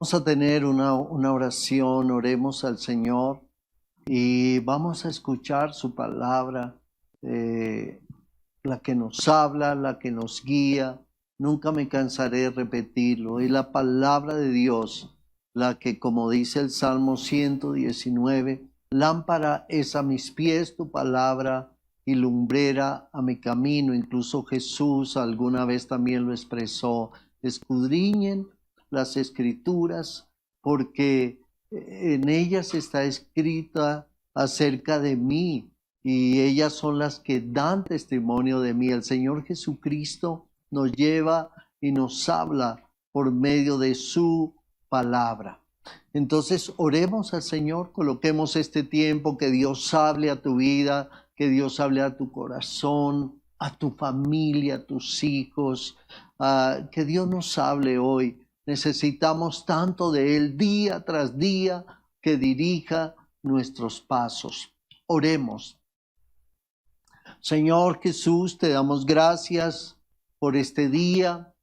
Vamos a tener una oración, oremos al Señor y vamos a escuchar su palabra, la que nos habla, la que nos guía. Nunca me cansaré de repetirlo. Es la palabra de Dios, la que, como dice el Salmo 119, lámpara es a mis pies tu palabra y lumbrera a mi camino. Incluso Jesús alguna vez también lo expresó. Escudriñen las Escrituras, porque en ellas está escrita acerca de mí y ellas son las que dan testimonio de mí. El Señor Jesucristo nos lleva y nos habla por medio de su palabra. Entonces oremos al Señor, coloquemos este tiempo, que Dios hable a tu vida, que Dios hable a tu corazón, a tu familia, a tus hijos, que Dios nos hable hoy. Necesitamos tanto de Él día tras día, que dirija nuestros pasos. Oremos. Señor Jesús, te damos gracias por este día.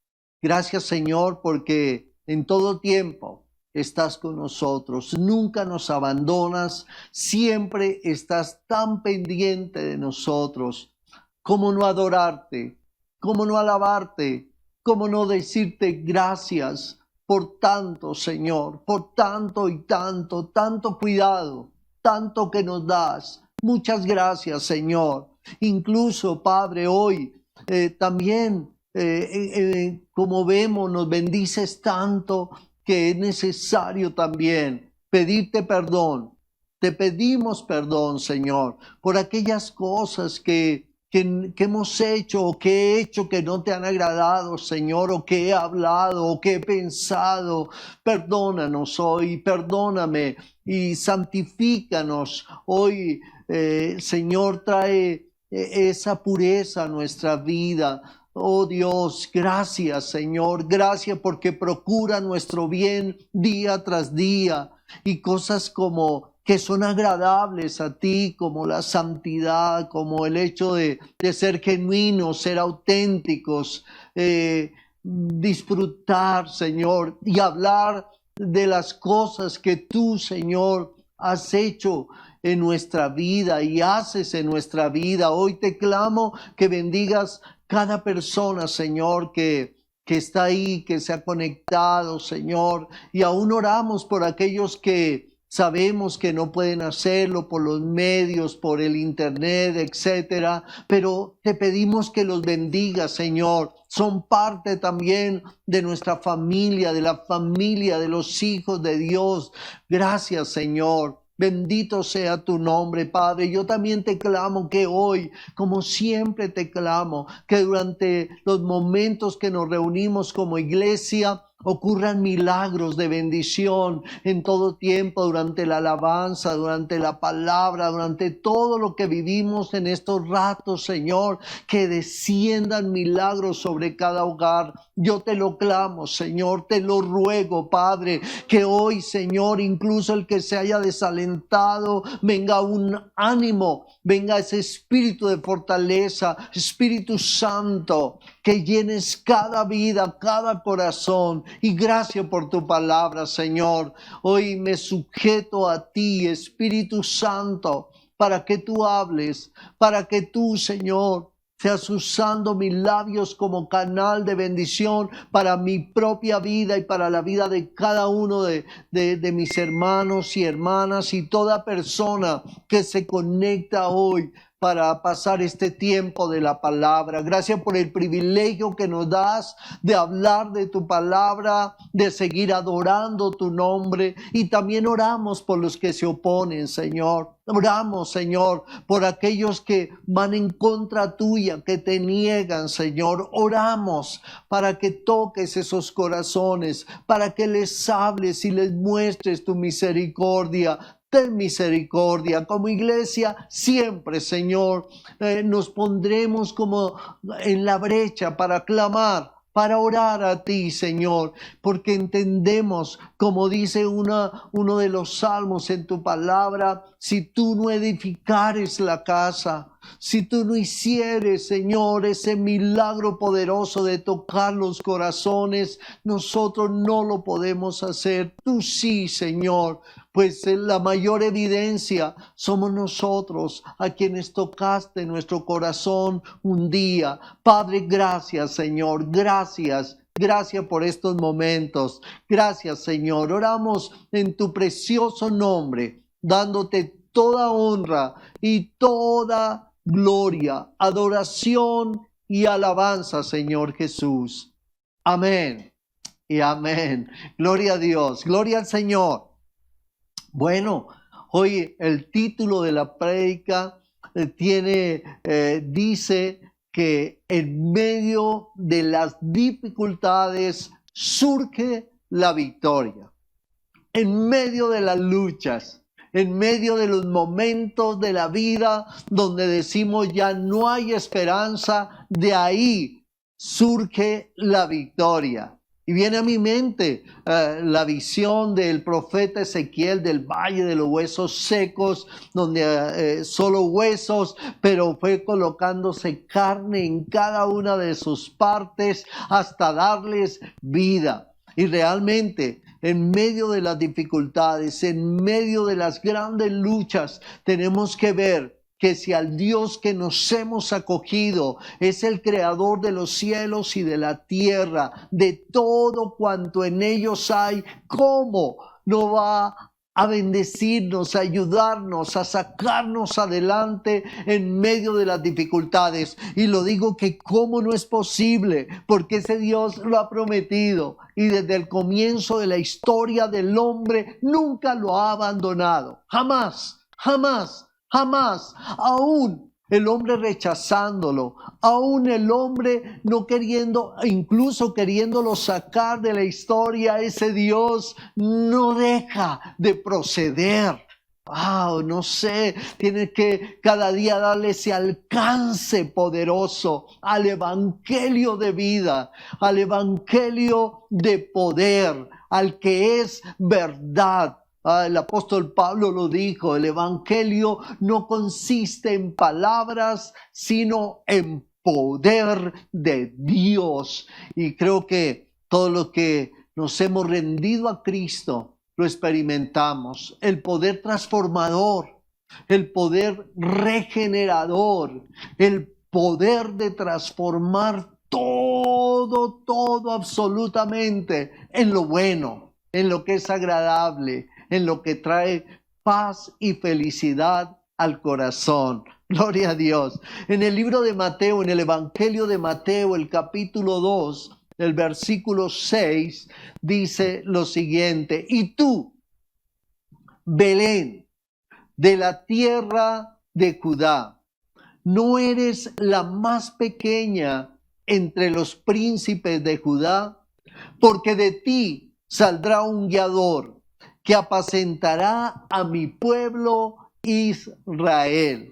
Gracias, Señor, porque en todo tiempo estás con nosotros. Nunca nos abandonas. Siempre estás tan pendiente de nosotros. ¿Cómo no adorarte? ¿Cómo no alabarte? ¿Cómo no decirte gracias por tanto, Señor? Por tanto y tanto, tanto cuidado, tanto que nos das. Muchas gracias, Señor. Incluso, Padre, hoy también, como vemos, nos bendices tanto que es necesario también pedirte perdón. Te pedimos perdón, Señor, por aquellas cosas que hemos hecho o que he hecho que no te han agradado, Señor, o que he hablado o que he pensado. Perdónanos hoy, perdóname y santifícanos hoy. Señor, trae esa pureza a nuestra vida. Oh Dios, gracias, Señor, gracias porque procura nuestro bien día tras día, y cosas como que son agradables a ti, como la santidad, como el hecho de ser genuinos, ser auténticos, disfrutar, Señor, y hablar de las cosas que tú, Señor, has hecho en nuestra vida y haces en nuestra vida. Hoy te clamo que bendigas cada persona, Señor, que está ahí, que se ha conectado, Señor, y aún oramos por aquellos que sabemos que no pueden hacerlo por los medios, por el internet, etcétera, pero te pedimos que los bendigas, Señor. Son parte también de nuestra familia, de la familia de los hijos de Dios. Gracias, Señor. Bendito sea tu nombre, Padre. Yo también te clamo que hoy, como siempre te clamo, que durante los momentos que nos reunimos como iglesia, ocurran milagros de bendición en todo tiempo, durante la alabanza, durante la palabra, durante todo lo que vivimos en estos ratos, Señor, que desciendan milagros sobre cada hogar. Yo te lo clamo, Señor, te lo ruego, Padre, que hoy, Señor, incluso el que se haya desalentado, venga un ánimo, venga ese espíritu de fortaleza, Espíritu Santo, que llenes cada vida, cada corazón. Y gracias por tu palabra, Señor. Hoy me sujeto a ti, Espíritu Santo, para que tú hables, para que tú, Señor, seas usando mis labios como canal de bendición para mi propia vida y para la vida de cada uno de mis hermanos y hermanas y toda persona que se conecta hoy para pasar este tiempo de la palabra. Gracias por el privilegio que nos das de hablar de tu palabra, de seguir adorando tu nombre, y también oramos por los que se oponen, Señor. Oramos, Señor, por aquellos que van en contra tuya, que te niegan, Señor. Oramos para que toques esos corazones, para que les hables y les muestres tu misericordia. Ten misericordia. Como iglesia siempre, Señor, nos pondremos como en la brecha para clamar, para orar a ti, Señor, porque entendemos, como dice uno de los salmos en tu palabra, si tú no edificares la casa, si tú no hicieres, Señor, ese milagro poderoso de tocar los corazones, nosotros no lo podemos hacer. Tú sí, Señor, pues la mayor evidencia somos nosotros a quienes tocaste nuestro corazón un día. Padre, gracias, Señor, gracias. Gracias por estos momentos. Gracias, Señor. Oramos en tu precioso nombre, dándote toda honra y toda gloria, adoración y alabanza, Señor Jesús. Amén y amén. Gloria a Dios, gloria al Señor. Bueno, hoy el título de la prédica dice que en medio de las dificultades surge la victoria. En medio de las luchas, en medio de los momentos de la vida donde decimos ya no hay esperanza, de ahí surge la victoria. Y viene a mi mente la visión del profeta Ezequiel del valle de los huesos secos, donde solo huesos, pero fue colocándose carne en cada una de sus partes hasta darles vida. Y realmente, en medio de las dificultades, en medio de las grandes luchas, tenemos que ver que si al Dios que nos hemos acogido es el creador de los cielos y de la tierra, de todo cuanto en ellos hay, ¿cómo no va a bendecirnos, a ayudarnos, a sacarnos adelante en medio de las dificultades? Y lo digo que cómo no es posible, porque ese Dios lo ha prometido y desde el comienzo de la historia del hombre nunca lo ha abandonado. Jamás, jamás. Jamás, aún el hombre rechazándolo, aún el hombre no queriendo, incluso queriéndolo sacar de la historia, ese Dios no deja de proceder. No sé, tiene que cada día darle ese alcance poderoso al evangelio de vida, al evangelio de poder, al que es verdad. El apóstol Pablo lo dijo, el evangelio no consiste en palabras, sino en poder de Dios. Y creo que todos los que nos hemos rendido a Cristo lo experimentamos. El poder transformador, el poder regenerador, el poder de transformar todo absolutamente en lo bueno, en lo que es agradable, en lo que trae paz y felicidad al corazón. Gloria a Dios. En el libro de Mateo, en el Evangelio de Mateo, el capítulo 2, el versículo 6, dice lo siguiente: y tú, Belén, de la tierra de Judá, no eres la más pequeña entre los príncipes de Judá, porque de ti saldrá un guiador que apacentará a mi pueblo Israel.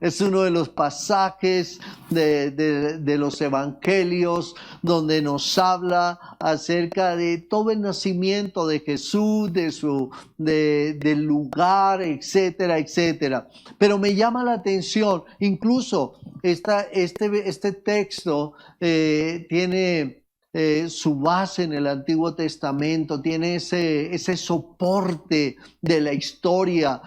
Es uno de los pasajes de los evangelios donde nos habla acerca de todo el nacimiento de Jesús, del lugar, etcétera, etcétera. Pero me llama la atención, incluso este texto tiene su base en el Antiguo Testamento, tiene ese soporte de la historia.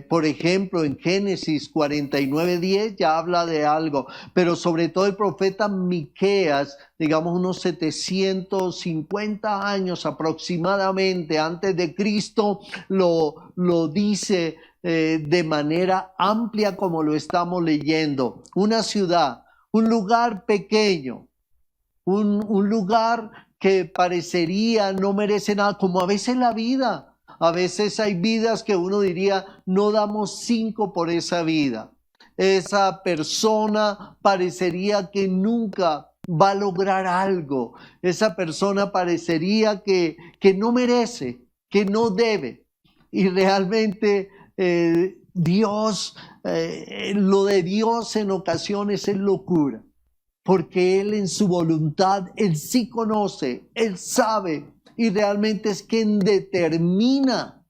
Por ejemplo, en Génesis 49:10 ya habla de algo, pero sobre todo el profeta Miqueas, digamos unos 750 años aproximadamente antes de Cristo, lo dice de manera amplia como lo estamos leyendo. Una ciudad, un lugar pequeño, un lugar que parecería no merece nada, como a veces la vida. A veces hay vidas que uno diría, no damos 5 por esa vida. Esa persona parecería que nunca va a lograr algo. Esa persona parecería que no merece, que no debe. Y realmente Dios, lo de Dios en ocasiones es locura. Porque Él en su voluntad, Él sí conoce, Él sabe y realmente es quien determina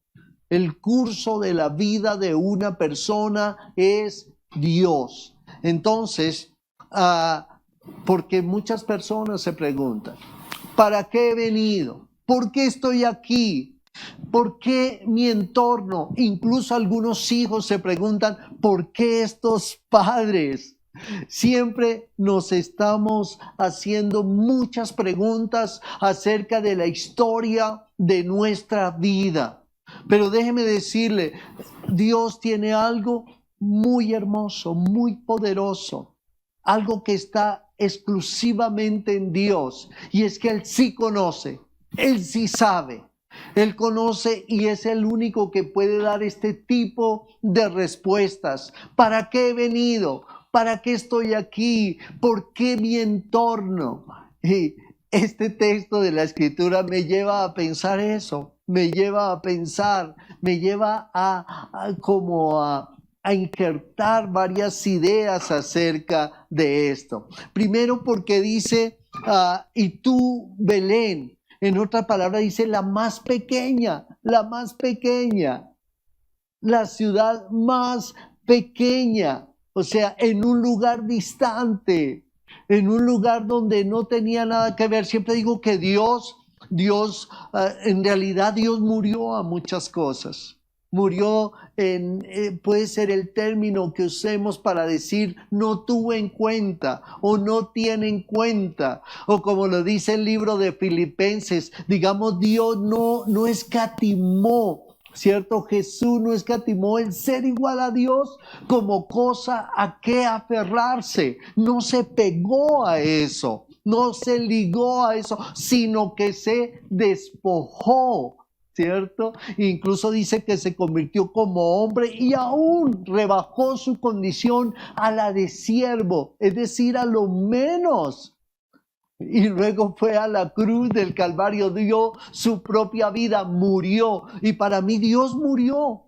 El curso de la vida de una persona es Dios. Entonces, porque muchas personas se preguntan, ¿para qué he venido? ¿Por qué estoy aquí? ¿Por qué mi entorno? Incluso algunos hijos se preguntan, ¿por qué estos padres? Siempre nos estamos haciendo muchas preguntas acerca de la historia de nuestra vida. Pero déjeme decirle, Dios tiene algo muy hermoso, muy poderoso, algo que está exclusivamente en Dios, y es que Él sí conoce, Él sí sabe. Él conoce y es el único que puede dar este tipo de respuestas. ¿Para qué he venido? ¿Para qué estoy aquí? ¿Por qué mi entorno? Y este texto de la Escritura me lleva a pensar eso, me lleva a pensar, me lleva a injertar varias ideas acerca de esto. Primero porque dice, y tú, Belén, en otra palabra dice la más pequeña, la ciudad más pequeña, o sea, en un lugar distante, en un lugar donde no tenía nada que ver. Siempre digo que Dios, en realidad Dios murió a muchas cosas. Murió puede ser el término que usemos para decir no tuvo en cuenta o no tiene en cuenta, o como lo dice el libro de Filipenses, digamos, Dios no escatimó, ¿cierto? Jesús no escatimó el ser igual a Dios como cosa a que aferrarse, no se pegó a eso, no se ligó a eso, sino que se despojó, ¿cierto? Incluso dice que se convirtió como hombre y aún rebajó su condición a la de siervo, es decir, a lo menos. Y luego fue a la cruz del Calvario, dio su propia vida, murió. Y para mí Dios murió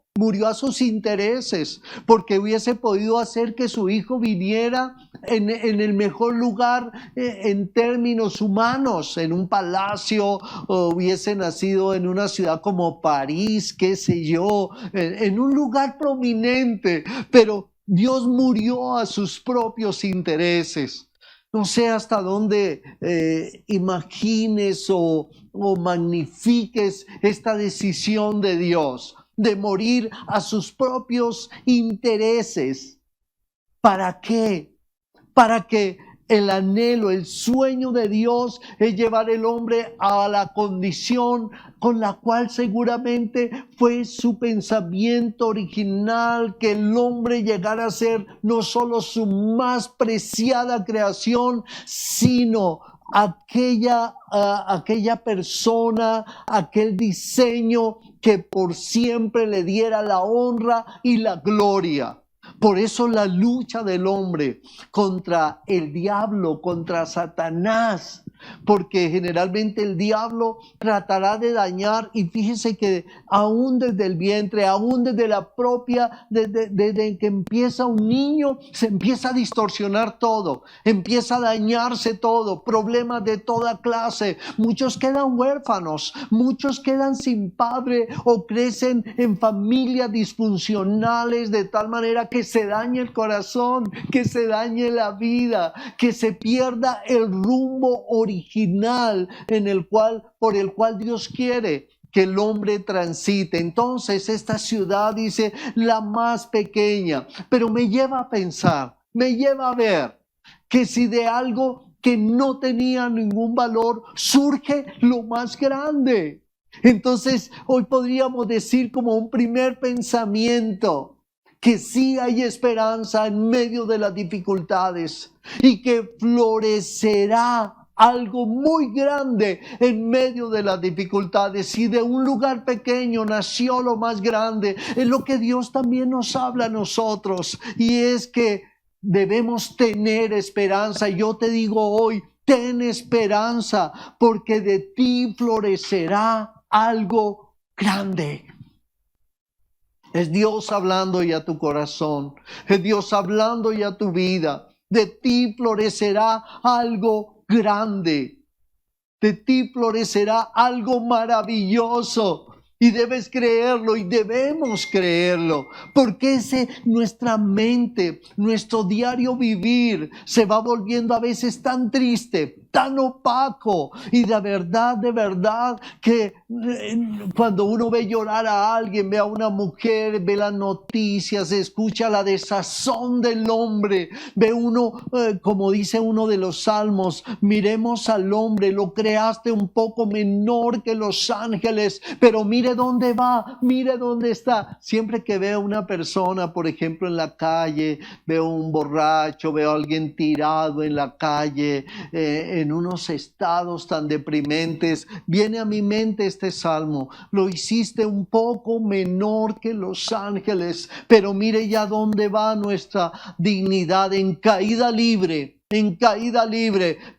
a sus intereses, porque hubiese podido hacer que su hijo viviera en el mejor lugar en términos humanos, en un palacio, o hubiese nacido en una ciudad como París, qué sé yo, en un lugar prominente, pero Dios murió a sus propios intereses. No sé hasta dónde imagines o magnifiques esta decisión de Dios de morir a sus propios intereses. ¿Para qué? Para que el anhelo, el sueño de Dios es llevar al hombre a la condición con la cual seguramente fue su pensamiento original, que el hombre llegara a ser no solo su más preciada creación, sino aquella persona, aquel diseño que por siempre le diera la honra y la gloria. Por eso la lucha del hombre contra el diablo, contra Satanás, porque generalmente el diablo tratará de dañar, y fíjese que aún desde el vientre, aún desde la propia, desde que empieza un niño, se empieza a distorsionar todo, empieza a dañarse todo, problemas de toda clase, muchos quedan huérfanos, muchos quedan sin padre o crecen en familias disfuncionales de tal manera que se dañe el corazón, que se dañe la vida, que se pierda el rumbo original por el cual Dios quiere que el hombre transite. Entonces esta ciudad dice la más pequeña, pero me lleva a pensar, me lleva a ver que si de algo que no tenía ningún valor surge lo más grande. Entonces hoy podríamos decir como un primer pensamiento que sí hay esperanza en medio de las dificultades y que florecerá algo muy grande en medio de las dificultades. Y de un lugar pequeño nació lo más grande. Es lo que Dios también nos habla a nosotros, y es que debemos tener esperanza. Yo te digo hoy, ten esperanza, porque de ti florecerá algo grande. Es Dios hablando ya a tu corazón, es Dios hablando ya a tu vida. De ti florecerá algo grande, de ti florecerá algo maravilloso. Y debes creerlo y debemos creerlo, porque nuestra mente, nuestro diario vivir se va volviendo a veces tan triste, tan opaco, y de verdad que cuando uno ve llorar a alguien, ve a una mujer, ve las noticias, escucha la desazón del hombre, ve uno, como dice uno de los salmos, miremos al hombre, lo creaste un poco menor que los ángeles, pero mire dónde va, mire dónde está. Siempre que veo una persona, por ejemplo, en la calle, veo un borracho, veo a alguien tirado en la calle, en unos estados tan deprimentes, viene a mi mente este salmo: lo hiciste un poco menor que los ángeles, pero mire ya dónde va nuestra dignidad, en caída libre,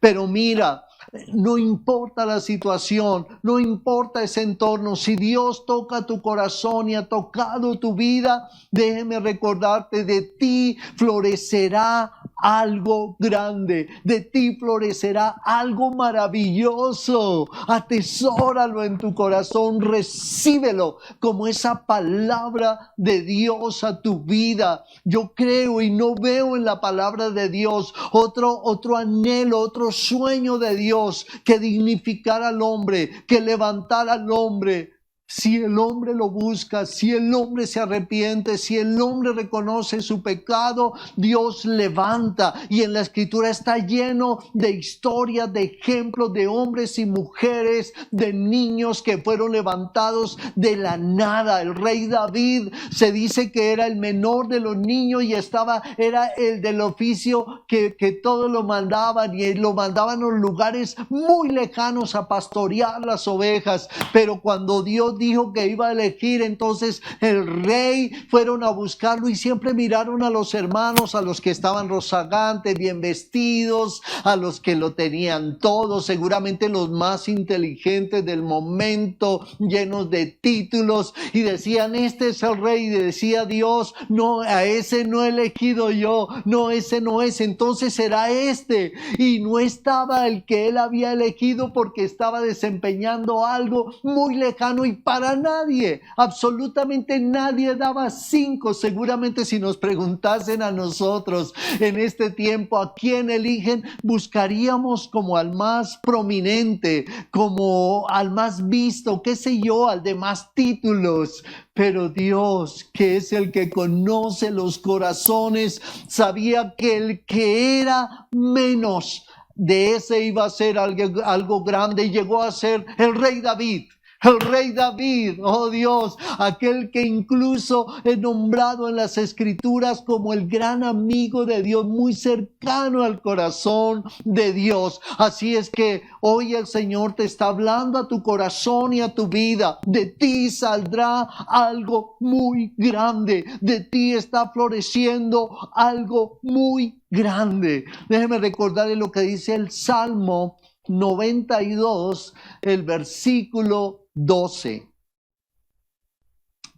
pero mira, no importa la situación, no importa ese entorno, si Dios toca tu corazón y ha tocado tu vida, déjeme recordarte, de ti florecerá algo grande, de ti florecerá algo maravilloso. Atesóralo en tu corazón, recíbelo como esa palabra de Dios a tu vida. Yo creo y no veo en la palabra de Dios otro anhelo, otro sueño de Dios que dignificar al hombre, que levantar al hombre. Si el hombre lo busca, si el hombre se arrepiente, si el hombre reconoce su pecado, Dios levanta. Y en la Escritura está lleno de historias, de ejemplos de hombres y mujeres, de niños que fueron levantados de la nada. El rey David se dice que era el menor de los niños y era el del oficio que todos lo mandaban, y lo mandaban a los lugares muy lejanos a pastorear las ovejas. Pero cuando Dios dijo que iba a elegir, entonces el rey fueron a buscarlo y siempre miraron a los hermanos, a los que estaban rozagantes, bien vestidos, a los que lo tenían todo, seguramente los más inteligentes del momento, llenos de títulos, y decían: este es el rey. Y decía Dios: no, a ese no he elegido yo, no, ese no es, entonces será este. Y no estaba el que él había elegido, porque estaba desempeñando algo muy lejano y para nadie, absolutamente nadie daba 5. Seguramente si nos preguntasen a nosotros en este tiempo a quién eligen, buscaríamos como al más prominente, como al más visto, qué sé yo, al de más títulos. Pero Dios, que es el que conoce los corazones, sabía que el que era menos, de ese iba a ser algo grande, y llegó a ser el rey David. El rey David, oh Dios, aquel que incluso es nombrado en las Escrituras como el gran amigo de Dios, muy cercano al corazón de Dios. Así es que hoy el Señor te está hablando a tu corazón y a tu vida. De ti saldrá algo muy grande, de ti está floreciendo algo muy grande. Déjeme recordarle lo que dice el Salmo 92, el versículo 12.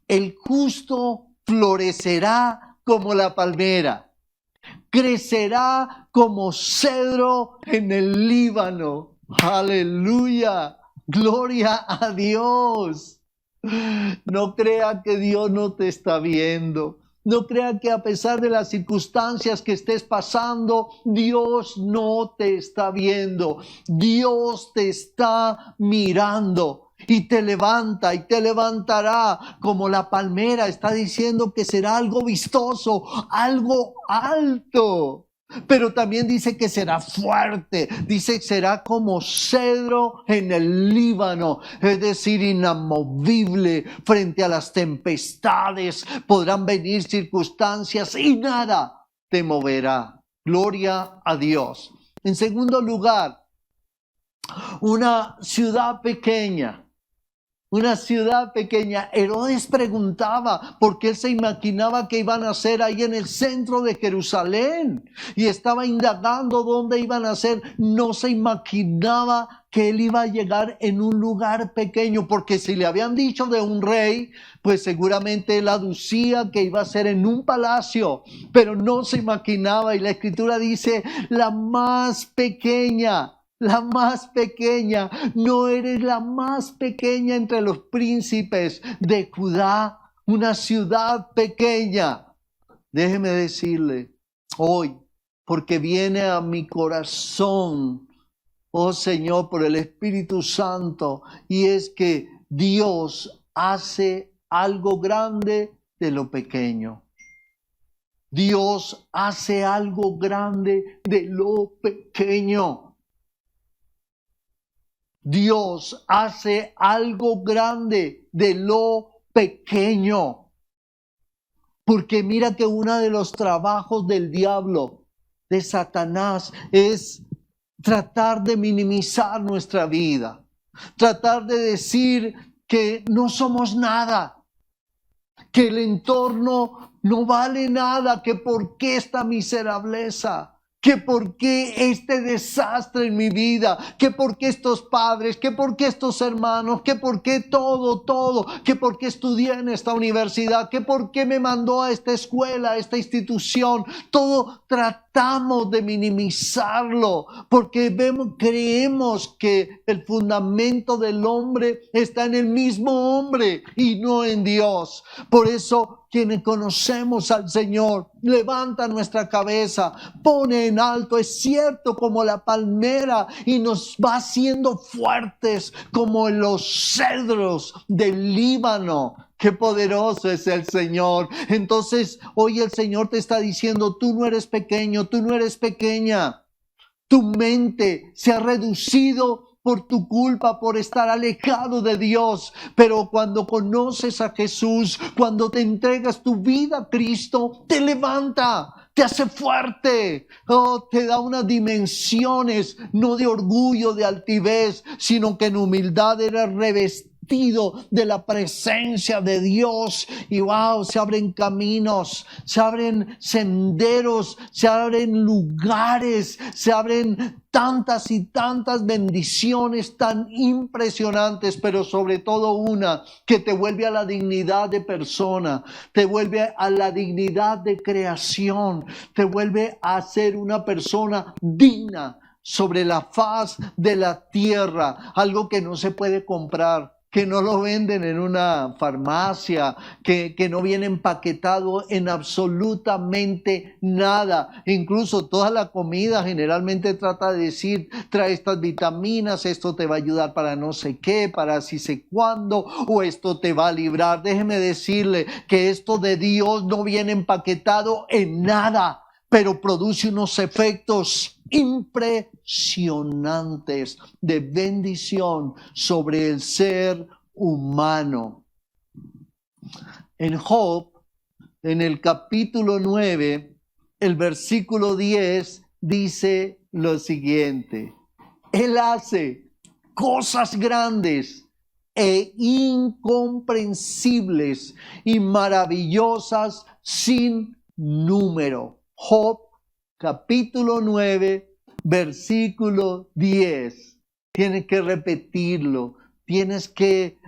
El justo florecerá como la palmera, crecerá como cedro en el Líbano. Aleluya, gloria a Dios. No crea que Dios no te está viendo. No crea que a pesar de las circunstancias que estés pasando, Dios no te está viendo. Dios te está mirando y te levanta y te levantará como la palmera. Está diciendo que será algo vistoso, algo alto. Pero también dice que será fuerte, dice que será como cedro en el Líbano, es decir, inamovible frente a las tempestades. Podrán venir circunstancias y nada te moverá. Gloria a Dios. En segundo lugar, una ciudad pequeña. Una ciudad pequeña. Herodes preguntaba por qué él se imaginaba que iban a ser ahí en el centro de Jerusalén, y estaba indagando dónde iban a ser. No se imaginaba que él iba a llegar en un lugar pequeño, porque si le habían dicho de un rey, pues seguramente él aducía que iba a ser en un palacio, pero no se imaginaba. Y la Escritura dice: la más pequeña la más pequeña, no eres la más pequeña entre los príncipes de Judá, una ciudad pequeña. Déjeme decirle hoy, porque viene a mi corazón, oh Señor, por el Espíritu Santo, y es que Dios hace algo grande de lo pequeño. Dios hace algo grande de lo pequeño. Dios hace algo grande de lo pequeño. Porque mira que uno de los trabajos del diablo, de Satanás, es tratar de minimizar nuestra vida. Tratar de decir que no somos nada. Que el entorno no vale nada, que por qué esta miserableza, que por qué este desastre en mi vida, que por qué estos padres, que por qué estos hermanos, que por qué todo, que por qué estudié en esta universidad, que por qué me mandó a esta escuela, a esta institución. Todo tratamos de minimizarlo porque creemos que el fundamento del hombre está en el mismo hombre y no en Dios. Por eso, quienes conocemos al Señor, levanta nuestra cabeza, pone en alto, es cierto, como la palmera, y nos va haciendo fuertes como los cedros del Líbano. Qué poderoso es el Señor. Entonces, hoy el Señor te está diciendo, tú no eres pequeño, tú no eres pequeña. Tu mente se ha reducido por tu culpa, por estar alejado de Dios. Pero cuando conoces a Jesús, cuando te entregas tu vida a Cristo, te levanta, te hace fuerte, te da unas dimensiones, no de orgullo, de altivez, sino que en humildad eres revestido de la presencia de Dios. Y wow, se abren caminos, se abren senderos, se abren lugares, se abren tantas y tantas bendiciones tan impresionantes, pero sobre todo una que te vuelve a la dignidad de persona, te vuelve a la dignidad de creación, te vuelve a ser una persona digna sobre la faz de la tierra, algo que no se puede comprar, que no lo venden en una farmacia, que no viene empaquetado en absolutamente nada. Incluso toda la comida generalmente trata de decir, trae estas vitaminas, esto te va a ayudar para no sé qué, para si sé cuándo, o esto te va a librar. Déjeme decirle que esto de Dios no viene empaquetado en nada, pero produce unos efectos impresionantes de bendición sobre el ser humano. En Job, en el capítulo 9, el versículo 10 dice lo siguiente: Él hace cosas grandes e incomprensibles y maravillosas sin número. Job capítulo 9, versículo 10. Tienes que repetirlo, tienes que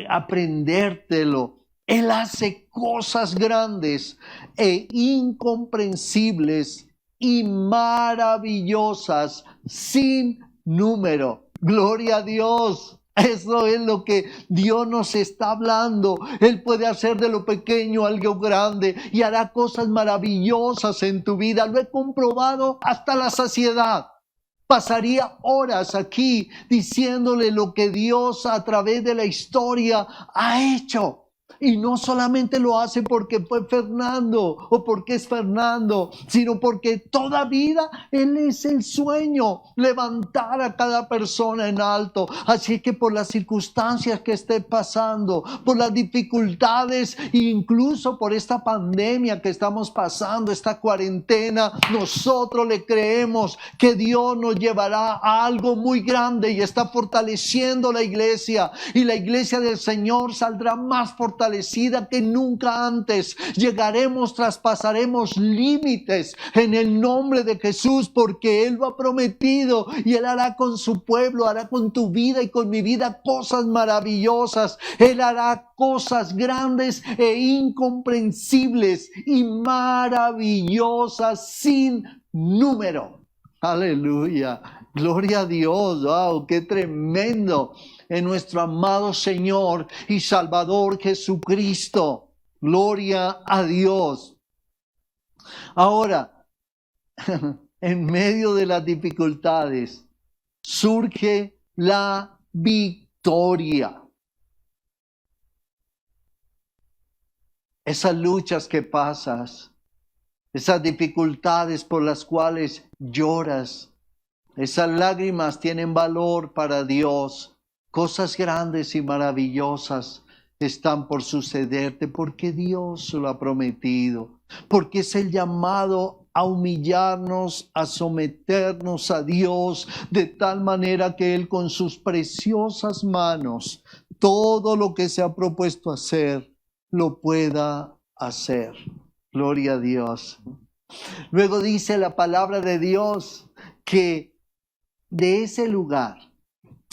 aprendértelo. Él hace cosas grandes e incomprensibles y maravillosas sin número. Gloria a Dios. Eso es lo que Dios nos está hablando. Él puede hacer de lo pequeño algo grande y hará cosas maravillosas en tu vida. Lo he comprobado hasta la saciedad. Pasaría horas aquí diciéndole lo que Dios a través de la historia ha hecho. Y no solamente lo hace porque fue Fernando o porque es Fernando, sino porque toda vida Él es el sueño, levantar a cada persona en alto. Así que por las circunstancias que esté pasando, por las dificultades e incluso por esta pandemia que estamos pasando, esta cuarentena, nosotros le creemos que Dios nos llevará a algo muy grande y está fortaleciendo la iglesia. Y la iglesia del Señor saldrá más fortalecida que nunca antes. Llegaremos, traspasaremos límites en el nombre de Jesús, porque Él lo ha prometido y Él hará con su pueblo, hará con tu vida y con mi vida cosas maravillosas. Él hará cosas grandes e incomprensibles y maravillosas sin número. Aleluya. Gloria a Dios. Wow, qué tremendo. En nuestro amado Señor y Salvador Jesucristo. Gloria a Dios. Ahora, en medio de las dificultades, surge la victoria. Esas luchas que pasas, esas dificultades por las cuales lloras, esas lágrimas tienen valor para Dios. Cosas grandes y maravillosas están por sucederte porque Dios lo ha prometido, porque es el llamado a humillarnos, a someternos a Dios de tal manera que Él con sus preciosas manos, todo lo que se ha propuesto hacer, lo pueda hacer. Gloria a Dios. Luego dice la palabra de Dios que de ese lugar,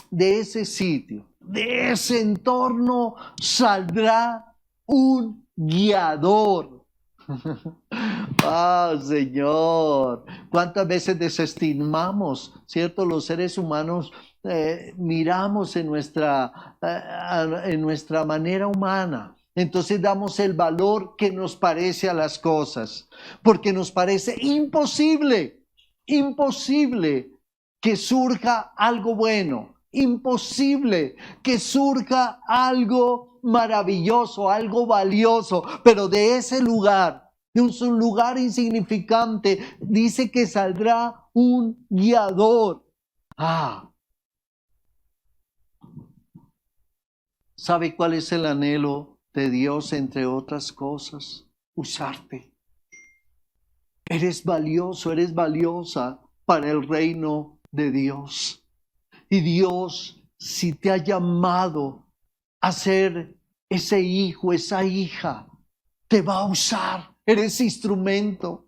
de ese sitio, de ese entorno saldrá un guiador. Ah, Señor, cuántas veces desestimamos, ¿cierto? Los seres humanos miramos en nuestra manera humana. Entonces damos el valor que nos parece a las cosas, porque nos parece imposible que surja algo bueno, imposible que surja algo maravilloso, algo valioso, pero de ese lugar, de un lugar insignificante, dice que saldrá un guiador. ¿Sabe cuál es el anhelo de Dios, entre otras cosas? Usarte. Eres valioso, eres valiosa para el reino de Dios. Y Dios, si te ha llamado a ser ese hijo, esa hija, te va a usar. Eres instrumento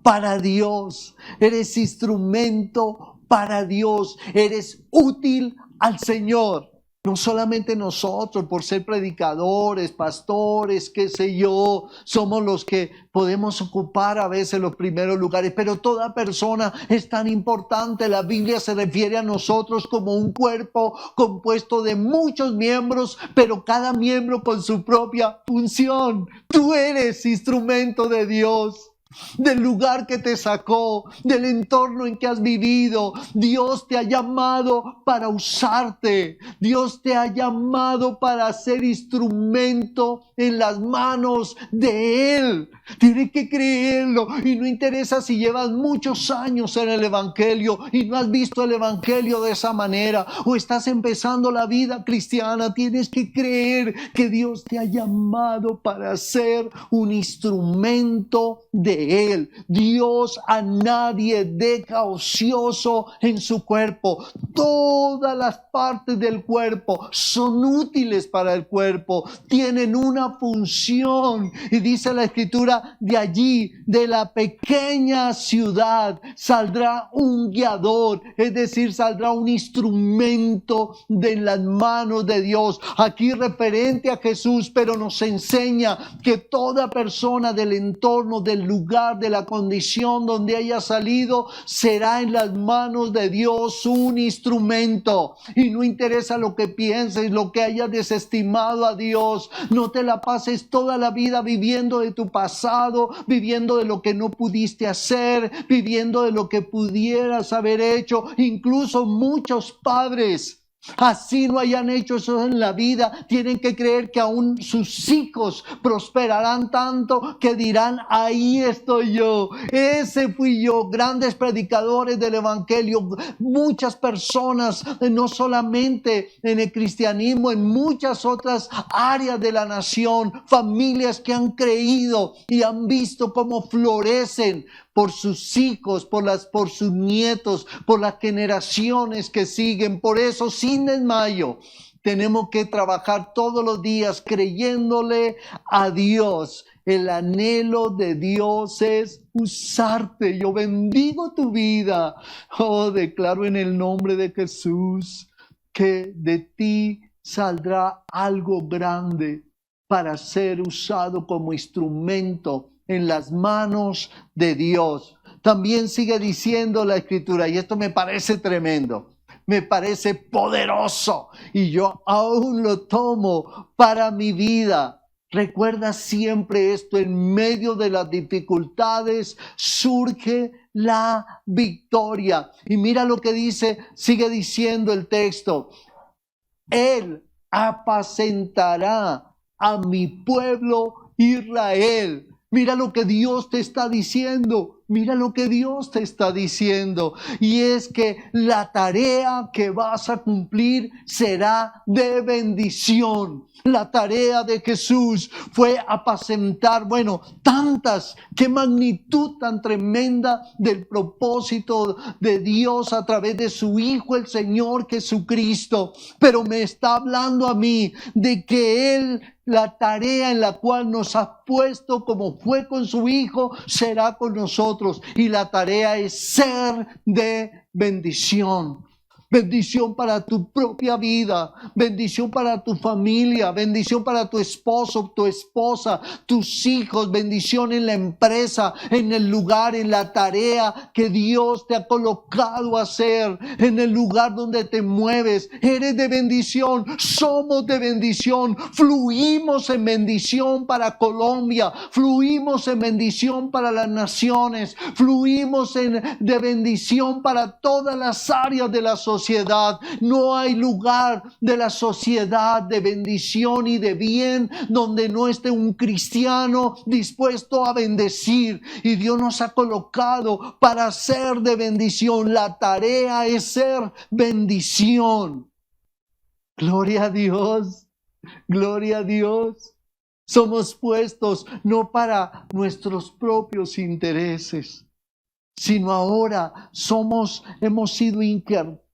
para Dios. Eres instrumento para Dios. Eres útil al Señor. No solamente nosotros, por ser predicadores, pastores, qué sé yo, somos los que podemos ocupar a veces los primeros lugares, pero toda persona es tan importante. La Biblia se refiere a nosotros como un cuerpo compuesto de muchos miembros, pero cada miembro con su propia función. Tú eres instrumento de Dios. Del lugar que te sacó, del entorno en que has vivido. Dios te ha llamado para usarte. Dios te ha llamado para ser instrumento en las manos de Él. Tienes que creerlo, y no interesa si llevas muchos años en el Evangelio y no has visto el Evangelio de esa manera, o estás empezando la vida cristiana. Tienes que creer que Dios te ha llamado para ser un instrumento de Él. Dios a nadie deja ocioso en su cuerpo. Todas las partes del cuerpo son útiles para el cuerpo, tienen una función. Y dice la Escritura, de allí, de la pequeña ciudad, saldrá un guiador, es decir, saldrá un instrumento de las manos de Dios. Aquí referente a Jesús, pero nos enseña que toda persona del entorno, del lugar, de la condición donde haya salido, será en las manos de Dios un instrumento. Y no interesa lo que pienses, lo que hayas desestimado a Dios. No te la pases toda la vida viviendo de tu pasado, viviendo de lo que no pudiste hacer, viviendo de lo que pudieras haber hecho. Incluso muchos padres, así no hayan hecho eso en la vida, tienen que creer que aún sus hijos prosperarán tanto que dirán, ahí estoy yo, ese fui yo. Grandes predicadores del Evangelio, muchas personas, no solamente en el cristianismo, en muchas otras áreas de la nación, familias que han creído y han visto cómo florecen por sus hijos, por sus nietos, por las generaciones que siguen. Por eso, sin desmayo, tenemos que trabajar todos los días creyéndole a Dios. El anhelo de Dios es usarte. Yo bendigo tu vida. Oh, declaro en el nombre de Jesús que de ti saldrá algo grande para ser usado como instrumento en las manos de Dios. También sigue diciendo la Escritura, y esto me parece tremendo, me parece poderoso, y yo aún lo tomo para mi vida. Recuerda siempre esto: en medio de las dificultades surge la victoria. Y mira lo que dice, sigue diciendo el texto: Él apacentará a mi pueblo Israel. Mira lo que Dios te está diciendo. Mira lo que Dios te está diciendo. Y es que la tarea que vas a cumplir será de bendición. La tarea de Jesús fue apacentar, qué magnitud tan tremenda del propósito de Dios a través de su Hijo, el Señor Jesucristo. Pero me está hablando a mí de que Él, la tarea en la cual nos ha puesto, como fue con su Hijo, será con nosotros. Y la tarea es ser de bendición. Bendición para tu propia vida, bendición para tu familia, bendición para tu esposo, tu esposa, tus hijos, bendición en la empresa, en el lugar, en la tarea que Dios te ha colocado a hacer, en el lugar donde te mueves. Eres de bendición, somos de bendición, fluimos en bendición para Colombia, fluimos en bendición para las naciones, fluimos de bendición para todas las áreas de la sociedad. No hay lugar de la sociedad de bendición y de bien donde no esté un cristiano dispuesto a bendecir. Y Dios nos ha colocado para ser de bendición. La tarea es ser bendición. Gloria a Dios. Gloria a Dios. Somos puestos no para nuestros propios intereses, sino ahora hemos sido injertados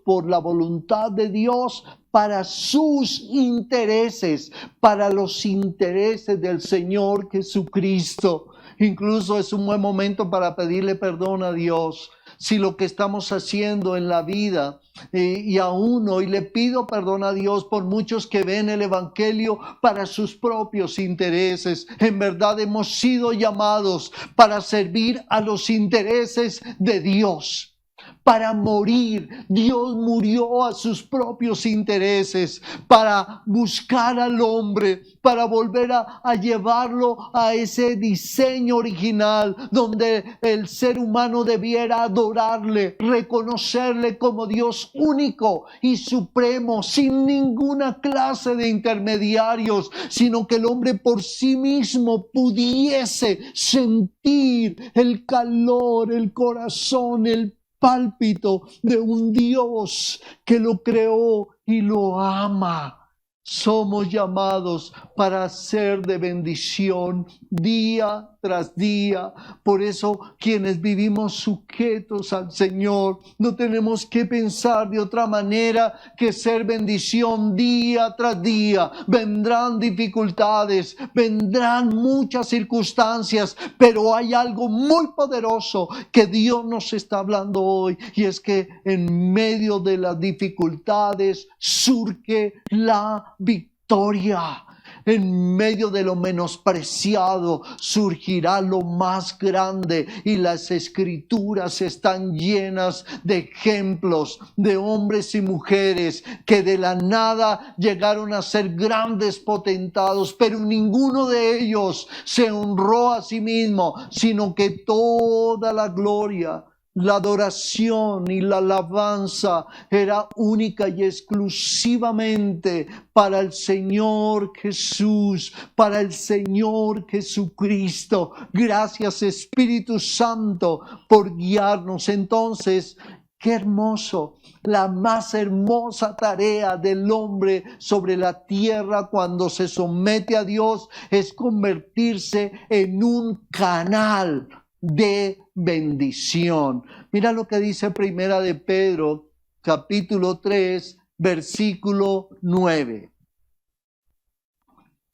por la voluntad de Dios para sus intereses, para los intereses del Señor Jesucristo. Incluso es un buen momento para pedirle perdón a Dios si lo que estamos haciendo en la vida, y aún hoy le pido perdón a Dios por muchos que ven el Evangelio para sus propios intereses. En verdad hemos sido llamados para servir a los intereses de Dios. Para morir, Dios murió a sus propios intereses, para buscar al hombre, para volver a llevarlo a ese diseño original donde el ser humano debiera adorarle, reconocerle como Dios único y supremo, sin ninguna clase de intermediarios, sino que el hombre por sí mismo pudiese sentir el calor, el corazón, el pálpito de un Dios que lo creó y lo ama. Somos llamados para ser de bendición día tras día. Por eso, quienes vivimos sujetos al Señor, no tenemos que pensar de otra manera que ser bendición día tras día. Vendrán dificultades, vendrán muchas circunstancias, pero hay algo muy poderoso que Dios nos está hablando hoy, y es que en medio de las dificultades surge la victoria. En medio de lo menospreciado surgirá lo más grande, y las Escrituras están llenas de ejemplos de hombres y mujeres que de la nada llegaron a ser grandes potentados, pero ninguno de ellos se honró a sí mismo, sino que toda la gloria, la adoración y la alabanza era única y exclusivamente para el Señor Jesús, para el Señor Jesucristo. Gracias, Espíritu Santo, por guiarnos. Entonces, qué hermoso, la más hermosa tarea del hombre sobre la tierra cuando se somete a Dios es convertirse en un canal de bendición. Mira lo que dice Primera de Pedro, capítulo 3, versículo 9.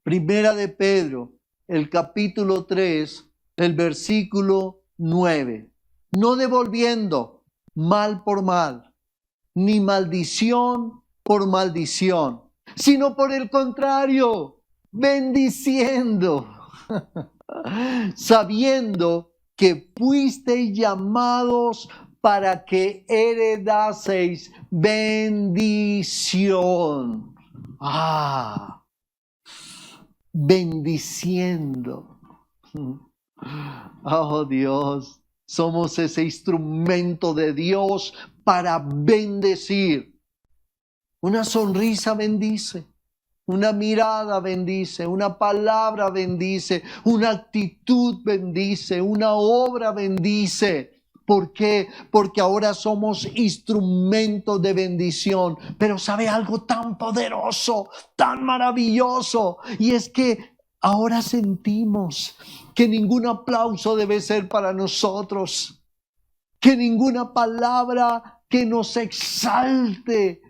Primera de Pedro, el capítulo 3, el versículo 9. No devolviendo mal por mal, ni maldición por maldición, sino por el contrario, bendiciendo, sabiendo que fuisteis llamados para que heredaseis bendición. Bendiciendo. Oh Dios, somos ese instrumento de Dios para bendecir. Una sonrisa bendice, una mirada bendice, una palabra bendice, una actitud bendice, una obra bendice. ¿Por qué? Porque ahora somos instrumentos de bendición. Pero ¿sabe algo tan poderoso, tan maravilloso? Y es que ahora sentimos que ningún aplauso debe ser para nosotros, que ninguna palabra que nos exalte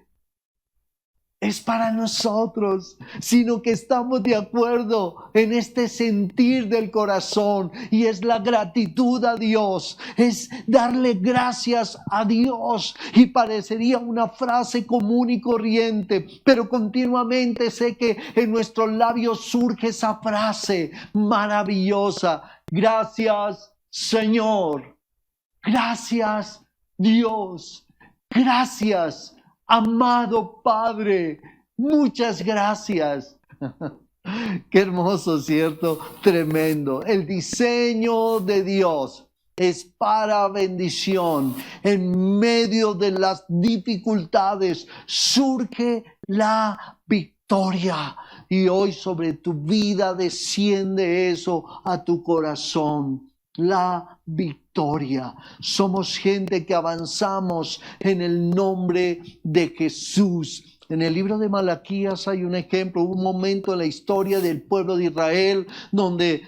es para nosotros, sino que estamos de acuerdo en este sentir del corazón, y es la gratitud a Dios, es darle gracias a Dios. Y parecería una frase común y corriente, pero continuamente sé que en nuestros labios surge esa frase maravillosa: gracias Señor, gracias Dios, gracias amado Padre, muchas gracias. Qué hermoso, ¿cierto? Tremendo. El diseño de Dios es para bendición. En medio de las dificultades surge la victoria. Y hoy sobre tu vida desciende eso a tu corazón. La victoria. Somos gente que avanzamos en el nombre de Jesús. En el libro de Malaquías hay un ejemplo, un momento en la historia del pueblo de Israel donde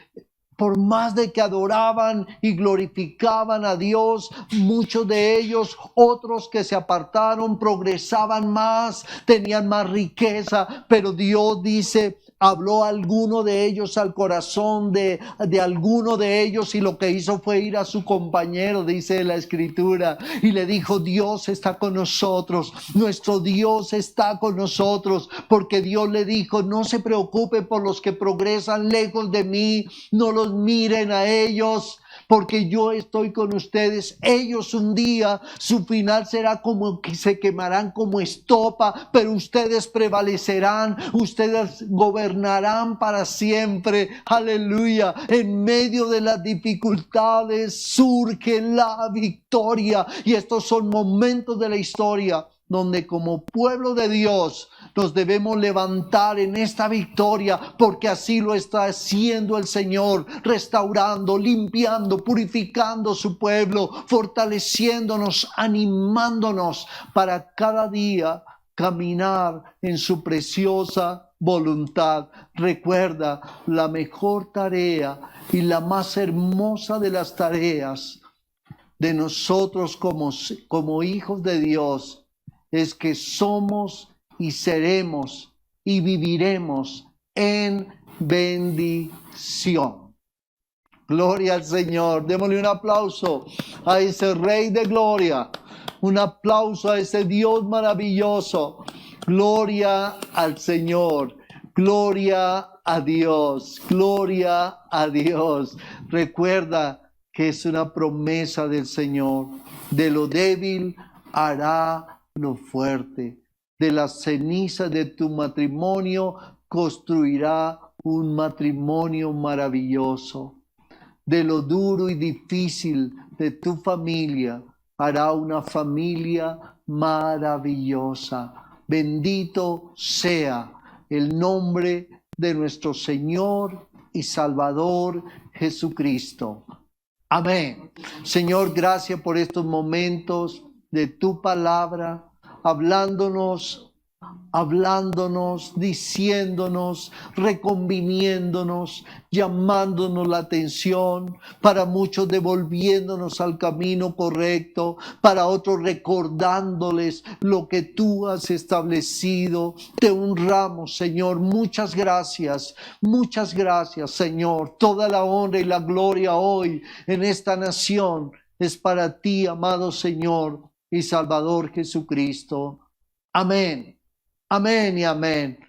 por más de que adoraban y glorificaban a Dios, muchos de ellos, otros que se apartaron, progresaban más, tenían más riqueza, pero Dios dice, habló a alguno de ellos al corazón de alguno de ellos, y lo que hizo fue ir a su compañero, dice la Escritura, y le dijo: Dios está con nosotros, nuestro Dios está con nosotros, porque Dios le dijo: no se preocupe por los que progresan lejos de mí, no los miren a ellos, porque yo estoy con ustedes. Ellos un día, su final será como que se quemarán como estopa, pero ustedes prevalecerán, ustedes gobernarán para siempre. Aleluya. En medio de las dificultades surge la victoria, y estos son momentos de la historia donde como pueblo de Dios nos debemos levantar en esta victoria, porque así lo está haciendo el Señor, restaurando, limpiando, purificando su pueblo, fortaleciéndonos, animándonos para cada día caminar en su preciosa voluntad. Recuerda, la mejor tarea y la más hermosa de las tareas de nosotros como hijos de Dios es que somos y seremos y viviremos en bendición. Gloria al Señor. Démosle un aplauso a ese Rey de Gloria. Un aplauso a ese Dios maravilloso. Gloria al Señor. Gloria a Dios. Gloria a Dios. Recuerda que es una promesa del Señor. De lo débil hará lo fuerte. De las cenizas de tu matrimonio construirá un matrimonio maravilloso. De lo duro y difícil de tu familia hará una familia maravillosa. Bendito sea el nombre de nuestro Señor y Salvador Jesucristo. Amén. Señor, gracias por estos momentos de tu palabra, hablándonos, diciéndonos, reconviniéndonos, llamándonos la atención, para muchos devolviéndonos al camino correcto, para otros recordándoles lo que tú has establecido. Te honramos, Señor. Muchas gracias, Señor. Toda la honra y la gloria hoy en esta nación es para ti, amado Señor y Salvador Jesucristo. Amén. Amén y amén.